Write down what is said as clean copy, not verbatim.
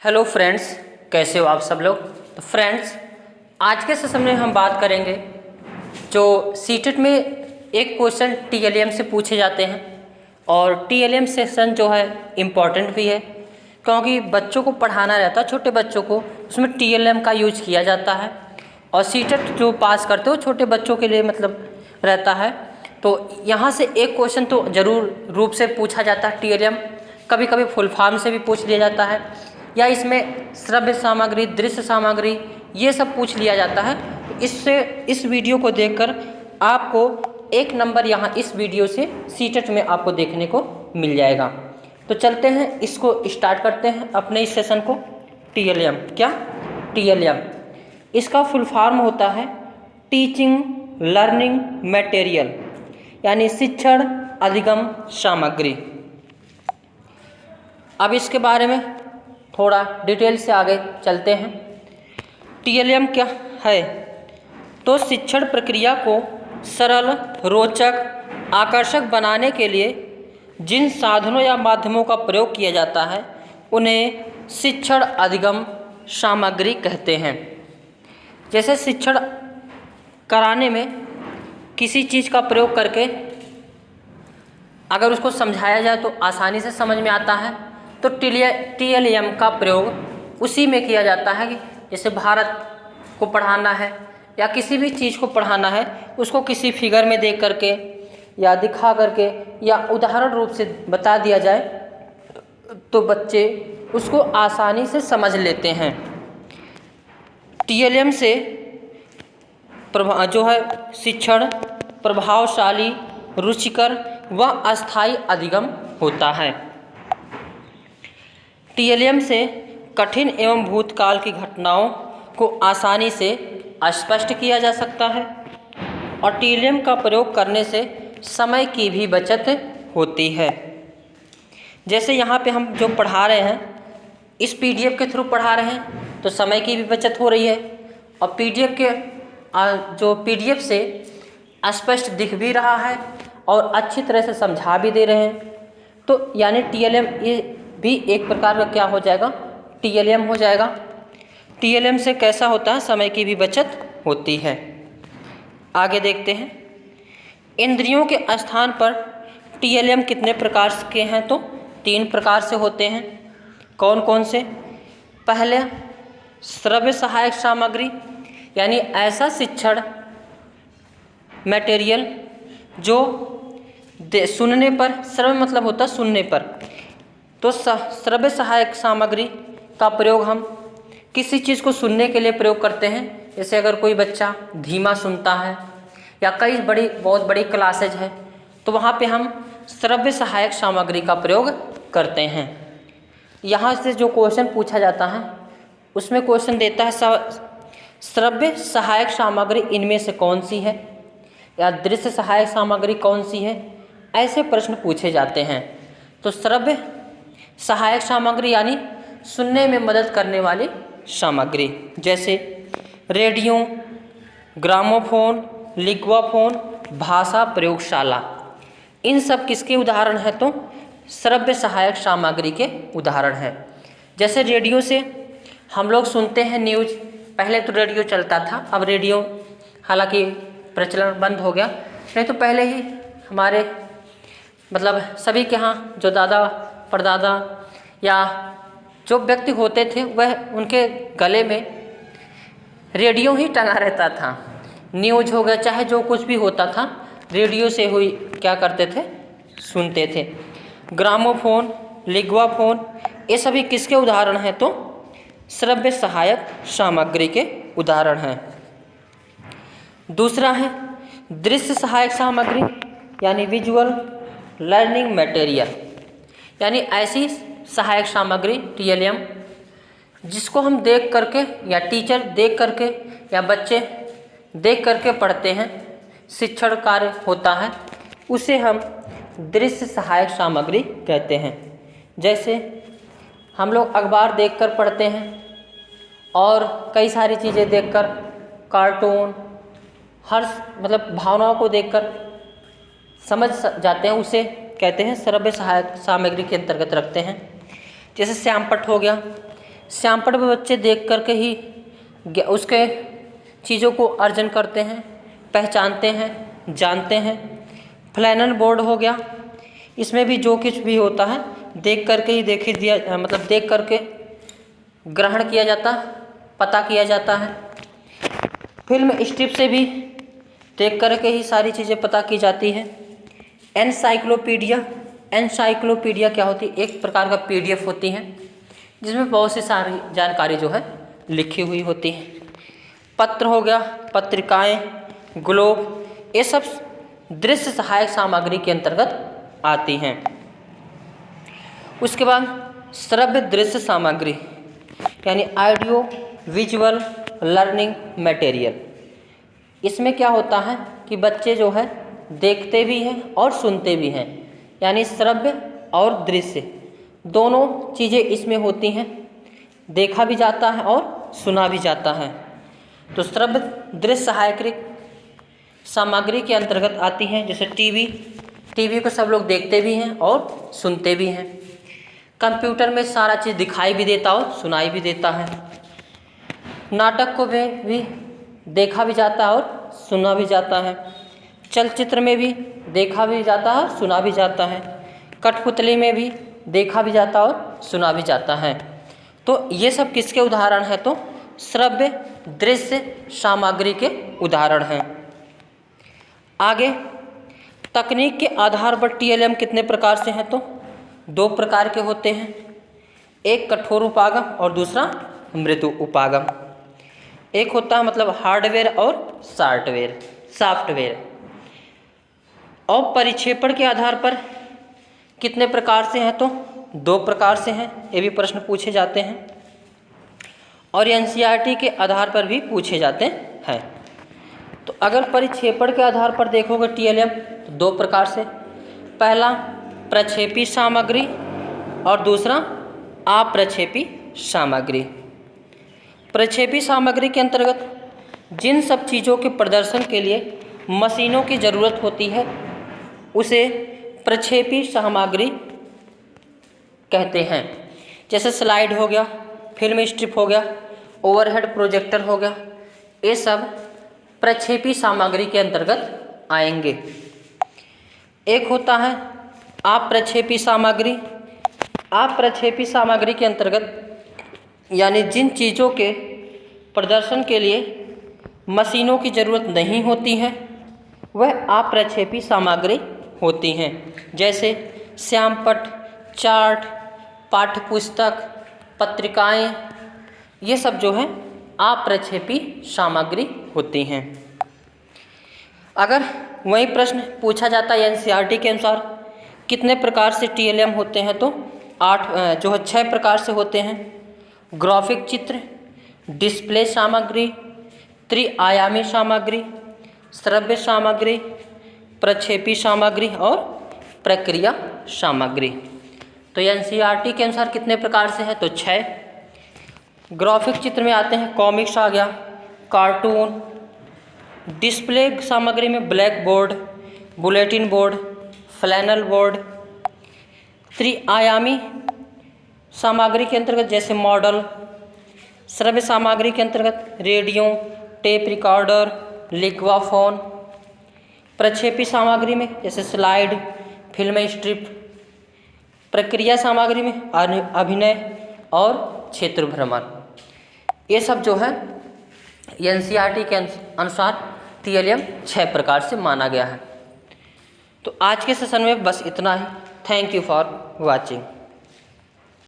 Hello friends, कैसे हो आप सब लोग। तो फ्रेंड्स, आज के सेशन में हम बात करेंगे जो सीटेट में एक क्वेश्चन टीएलएम से पूछे जाते हैं। और टीएलएम सेशन जो है इम्पॉर्टेंट भी है, क्योंकि बच्चों को पढ़ाना रहता है, छोटे बच्चों को, उसमें टीएलएम का यूज किया जाता है। और सीटेट जो पास करते हो छोटे बच्चों के लिए मतलब रहता है। तो यहाँ से एक क्वेश्चन तो ज़रूर रूप से पूछा जाता है टीएलएम, कभी कभी फुल फॉर्म से भी पूछ लिया जाता है, या इसमें श्रव्य सामग्री, दृश्य सामग्री, ये सब पूछ लिया जाता है। तो इससे इस वीडियो को देखकर आपको 1 नंबर यहाँ इस वीडियो से सीटेट में आपको देखने को मिल जाएगा। तो चलते हैं, इसको स्टार्ट करते हैं अपने इस सेशन को। टीएलएम क्या? टीएलएम इसका फुल फॉर्म होता है टीचिंग लर्निंग मटेरियल, यानी शिक्षण अधिगम सामग्री। अब इसके बारे में थोड़ा डिटेल से आगे चलते हैं। टीएलएम क्या है? तो शिक्षण प्रक्रिया को सरल, रोचक, आकर्षक बनाने के लिए जिन साधनों या माध्यमों का प्रयोग किया जाता है उन्हें शिक्षण अधिगम सामग्री कहते हैं। जैसे शिक्षण कराने में किसी चीज़ का प्रयोग करके अगर उसको समझाया जाए तो आसानी से समझ में आता है, तो टीएलएम का प्रयोग उसी में किया जाता है कि जैसे भारत को पढ़ाना है या किसी भी चीज़ को पढ़ाना है, उसको किसी फिगर में देख करके या दिखा करके या उदाहरण रूप से बता दिया जाए तो बच्चे उसको आसानी से समझ लेते हैं। टीएलएम से जो है शिक्षण प्रभावशाली, रुचिकर व अस्थायी अधिगम होता है। टीएलएम से कठिन एवं भूतकाल की घटनाओं को आसानी से स्पष्ट किया जा सकता है। और टीएलएम का प्रयोग करने से समय की भी बचत होती है। जैसे यहाँ पे हम जो पढ़ा रहे हैं, इस पीडीएफ के थ्रू पढ़ा रहे हैं तो समय की भी बचत हो रही है, और पीडीएफ के जो पीडीएफ से स्पष्ट दिख भी रहा है और अच्छी तरह से समझा भी दे रहे हैं। तो यानी टीएलएम ये भी एक प्रकार का क्या हो जाएगा? टीएलएम हो जाएगा। टीएलएम से कैसा होता है? समय की भी बचत होती है। आगे देखते हैं, इंद्रियों के स्थान पर टीएलएम कितने प्रकार के हैं? तो 3 प्रकार से होते हैं। कौन कौन से? पहले श्रव्य सहायक सामग्री, यानी ऐसा शिक्षण मटेरियल जो सुनने पर, श्रव्य मतलब होता है सुनने पर, तो श्रव्य सहायक सामग्री का प्रयोग हम किसी चीज़ को सुनने के लिए प्रयोग करते हैं। जैसे अगर कोई बच्चा धीमा सुनता है या बहुत बड़ी क्लासेज है तो वहाँ पे हम श्रव्य सहायक सामग्री का प्रयोग करते हैं। यहाँ से जो क्वेश्चन पूछा जाता है उसमें क्वेश्चन देता है श्रव्य सहायक सामग्री इनमें से कौन सी है, या दृश्य सहायक सामग्री कौन सी है, ऐसे प्रश्न पूछे जाते हैं। तो श्रव्य सहायक सामग्री यानी सुनने में मदद करने वाली सामग्री, जैसे रेडियो, ग्रामोफोन, लिग्वाफोन, भाषा प्रयोगशाला, इन सब किसके उदाहरण हैं? तो श्रव्य सहायक सामग्री के उदाहरण हैं। जैसे रेडियो से हम लोग सुनते हैं न्यूज़। पहले तो रेडियो चलता था, अब रेडियो हालांकि प्रचलन बंद हो गया, नहीं तो पहले ही हमारे मतलब सभी के यहाँ जो दादा परदादा या जो व्यक्ति होते थे वह उनके गले में रेडियो ही टंगा रहता था। न्यूज़ हो गया चाहे जो कुछ भी होता था, रेडियो से हुई क्या करते थे? सुनते थे। ग्रामोफोन, लिग्वाफोन, ये सभी किसके उदाहरण हैं? तो श्रव्य सहायक सामग्री के उदाहरण हैं। दूसरा है दृश्य सहायक सामग्री, यानी विजुअल लर्निंग मटेरियल, यानी ऐसी सहायक सामग्री टीएलएम जिसको हम देख करके या टीचर देख करके या बच्चे देख करके पढ़ते हैं, शिक्षण कार्य होता है, उसे हम दृश्य सहायक सामग्री कहते हैं। जैसे हम लोग अखबार देखकर पढ़ते हैं और कई सारी चीज़ें देखकर, कार्टून, हर मतलब भावनाओं को देखकर समझ जाते हैं, उसे कहते हैं श्रव्य सहायक सामग्री के अंतर्गत रखते हैं। जैसे श्यामपट्ट हो गया, श्यामपट्ट में बच्चे देख करके ही उसके चीज़ों को अर्जन करते हैं, पहचानते हैं, जानते हैं। फ्लैनल बोर्ड हो गया, इसमें भी जो कुछ भी होता है देख करके ही देख करके ग्रहण किया जाता, पता किया जाता है। फिल्म स्ट्रिप से भी देख करके ही सारी चीज़ें पता की जाती हैं। एनसाइक्लोपीडिया क्या होती है? एक प्रकार का PDF होती है जिसमें बहुत सी सारी जानकारी जो है लिखी हुई होती है। पत्र हो गया, पत्रिकाएं, ग्लोब, ये सब दृश्य सहायक सामग्री के अंतर्गत आती हैं। उसके बाद श्रव्य दृश्य सामग्री यानी ऑडियो विजुअल लर्निंग मटेरियल। इसमें क्या होता है कि बच्चे जो है देखते भी हैं और सुनते भी हैं, यानी श्रव्य और दृश्य दोनों चीज़ें इसमें होती हैं, देखा भी जाता है और सुना भी जाता है। तो श्रव्य दृश्य सहायक सामग्री के अंतर्गत आती हैं, जैसे टीवी को सब लोग देखते भी हैं और सुनते भी हैं। कंप्यूटर में सारा चीज़ दिखाई भी देता और सुनाई भी देता है। नाटक को भी देखा भी जाता है और सुना भी जाता है। चलचित्र में भी देखा भी जाता है और सुना भी जाता है। कठपुतली में भी देखा भी जाता और सुना भी जाता है। तो ये सब किसके उदाहरण हैं? तो श्रव्य दृश्य सामग्री के उदाहरण हैं। आगे तकनीक के आधार पर TLM कितने प्रकार से हैं? तो 2 प्रकार के होते हैं, एक कठोर उपागम और दूसरा मृदु उपागम। एक होता है मतलब हार्डवेयर और सॉफ्टवेयर। और परिक्षेपण के आधार पर कितने प्रकार से हैं? तो 2 प्रकार से हैं, ये भी प्रश्न पूछे जाते हैं और NCERT के आधार पर भी पूछे जाते हैं। तो अगर परिक्षेपण के आधार पर देखोगे TLM तो 2 प्रकार से, पहला प्रक्षेपी सामग्री और दूसरा अप्रक्षेपी सामग्री। प्रक्षेपी सामग्री के अंतर्गत जिन सब चीज़ों के प्रदर्शन के लिए मशीनों की ज़रूरत होती है उसे प्रक्षेपी सामग्री कहते हैं। जैसे स्लाइड हो गया, फिल्म स्ट्रिप हो गया, ओवरहेड प्रोजेक्टर हो गया, ये सब प्रक्षेपी सामग्री के अंतर्गत आएंगे। एक होता है अप्रक्षेपी सामग्री। अप्रक्षेपी सामग्री के अंतर्गत यानी जिन चीज़ों के प्रदर्शन के लिए मशीनों की ज़रूरत नहीं होती है वह अप्रक्षेपी सामग्री होती हैं। जैसे श्यामपट्ट, चार्ट, पाठ्यपुस्तक, पत्रिकाएं, ये सब जो है अप्रक्षेपी सामग्री होती हैं। अगर वही प्रश्न पूछा जाता है NCERT के अनुसार कितने प्रकार से TLM होते हैं? तो 6 प्रकार से होते हैं। ग्राफिक चित्र, डिस्प्ले सामग्री, त्रिआयामी सामग्री, श्रव्य सामग्री, प्रक्षेपी सामग्री और प्रक्रिया सामग्री। तो NCERT के अनुसार कितने प्रकार से है? तो 6। ग्राफिक चित्र में आते हैं कॉमिक्स आ गया, कार्टून। डिस्प्ले सामग्री में black board, bulletin board, flannel board. त्रिआयामी सामग्री के अंतर्गत जैसे मॉडल। श्रव्य सामग्री के अंतर्गत रेडियो, टेप रिकॉर्डर, लिग्वाफोन। प्रक्षेपी सामग्री में जैसे स्लाइड, फिल्म स्ट्रिप। प्रक्रिया सामग्री में अभिनय और क्षेत्र भ्रमण। ये सब जो है NCERT के अनुसार TLM 6 प्रकार से माना गया है। तो आज के सेशन में बस इतना ही। Thank you for watching.